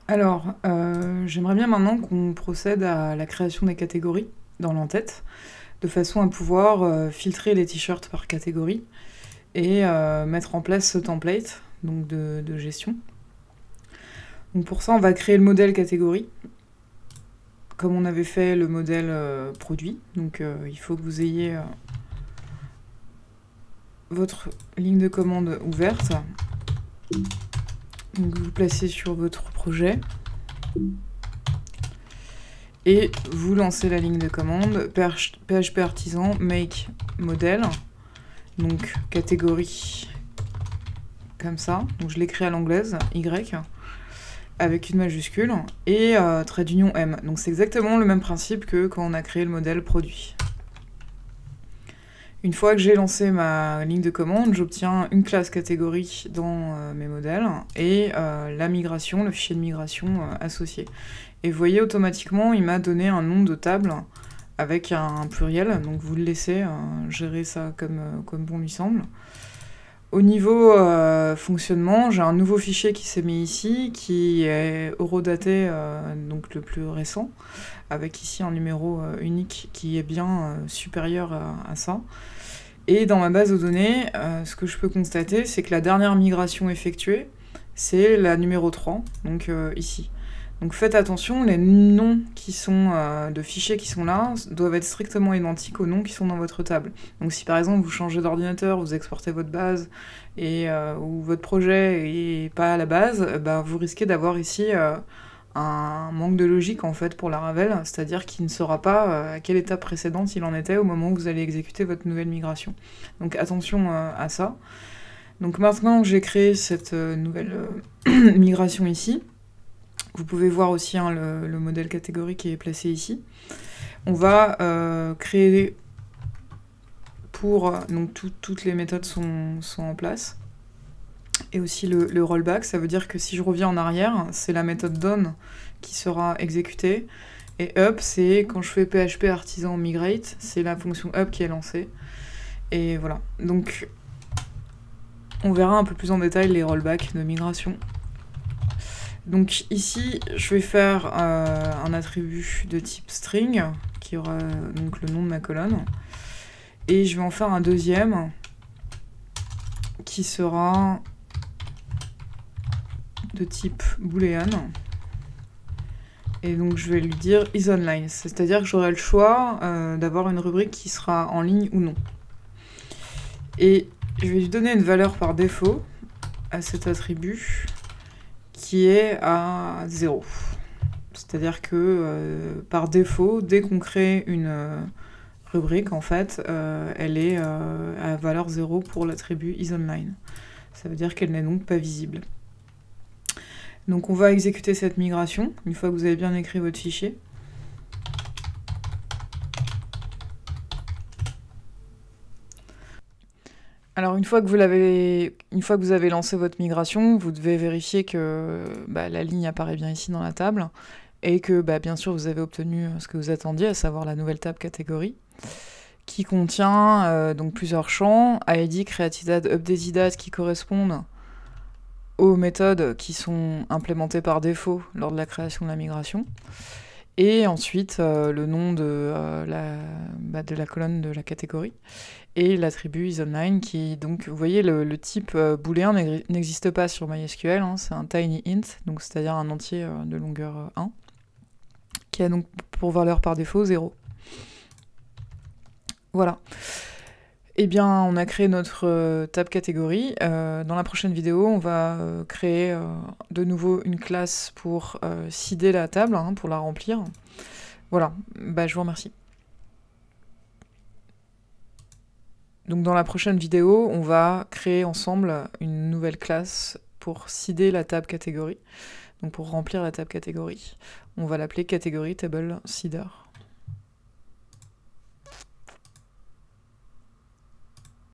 Alors, j'aimerais bien maintenant qu'on procède à la création des catégories dans l'entête, de façon à pouvoir filtrer les t-shirts par catégorie et mettre en place ce template donc de gestion. Donc pour ça, on va créer le modèle catégorie, comme on avait fait le modèle produit. Donc il faut que vous ayez votre ligne de commande ouverte. Donc vous placez sur votre projet et vous lancez la ligne de commande PHP artisan make modèle, donc catégorie comme ça. Donc je l'écris à l'anglaise, Y, avec une majuscule, et trait d'union M. Donc c'est exactement le même principe que quand on a créé le modèle produit. Une fois que j'ai lancé ma ligne de commande, j'obtiens une classe catégorie dans mes modèles et la migration, le fichier de migration associé. Et vous voyez, automatiquement, il m'a donné un nom de table avec un pluriel, donc vous le laissez gérer ça comme bon lui semble. Au niveau fonctionnement, j'ai un nouveau fichier qui s'est mis ici, qui est horodaté, donc le plus récent, avec ici un numéro unique qui est bien supérieur à ça. Et dans ma base de données, ce que je peux constater, c'est que la dernière migration effectuée, c'est la numéro 3, donc ici. Donc faites attention, les noms qui sont de fichiers qui sont là doivent être strictement identiques aux noms qui sont dans votre table. Donc si par exemple vous changez d'ordinateur, vous exportez votre base et ou votre projet et pas à la base, bah, vous risquez d'avoir ici un manque de logique en fait pour la Laravel, c'est-à-dire qu'il ne saura pas à quelle étape précédente il en était au moment où vous allez exécuter votre nouvelle migration. Donc attention à ça. Donc maintenant que j'ai créé cette nouvelle migration ici, vous pouvez voir aussi hein, le modèle catégorie qui est placé ici. On va créer pour... donc toutes les méthodes sont en place. Et aussi le rollback, ça veut dire que si je reviens en arrière, c'est la méthode down qui sera exécutée. Et up, c'est quand je fais PHP artisan migrate, c'est la fonction up qui est lancée. Et voilà. Donc, on verra un peu plus en détail les rollbacks de migration. Donc ici, je vais faire un attribut de type string, qui aura donc le nom de ma colonne. Et je vais en faire un deuxième, qui sera de type boolean. Et donc je vais lui dire isOnline, c'est-à-dire que j'aurai le choix d'avoir une rubrique qui sera en ligne ou non. Et je vais lui donner une valeur par défaut à cet attribut qui est à 0. C'est-à-dire que par défaut, dès qu'on crée une rubrique, en fait, elle est à valeur 0 pour l'attribut isOnline. Ça veut dire qu'elle n'est donc pas visible. Donc on va exécuter cette migration, une fois que vous avez bien écrit votre fichier. Alors une fois que vous avez lancé votre migration, vous devez vérifier que la ligne apparaît bien ici dans la table, et que bien sûr vous avez obtenu ce que vous attendiez, à savoir la nouvelle table catégorie, qui contient donc plusieurs champs, ID, createdDate, updatedDate, qui correspondent aux méthodes qui sont implémentées par défaut lors de la création de la migration, et ensuite le nom de la colonne de la catégorie, et l'attribut isOnline qui, donc, vous voyez, le type booléen n'existe pas sur MySQL, hein, c'est un tiny int, donc c'est-à-dire un entier de longueur 1, qui a donc pour valeur par défaut 0. Voilà. Eh bien, on a créé notre table catégorie. Dans la prochaine vidéo, on va créer de nouveau une classe pour seeder la table, hein, pour la remplir. Voilà, je vous remercie. Donc dans la prochaine vidéo, on va créer ensemble une nouvelle classe pour seeder la table catégorie, donc pour remplir la table catégorie. On va l'appeler catégorie table seeder.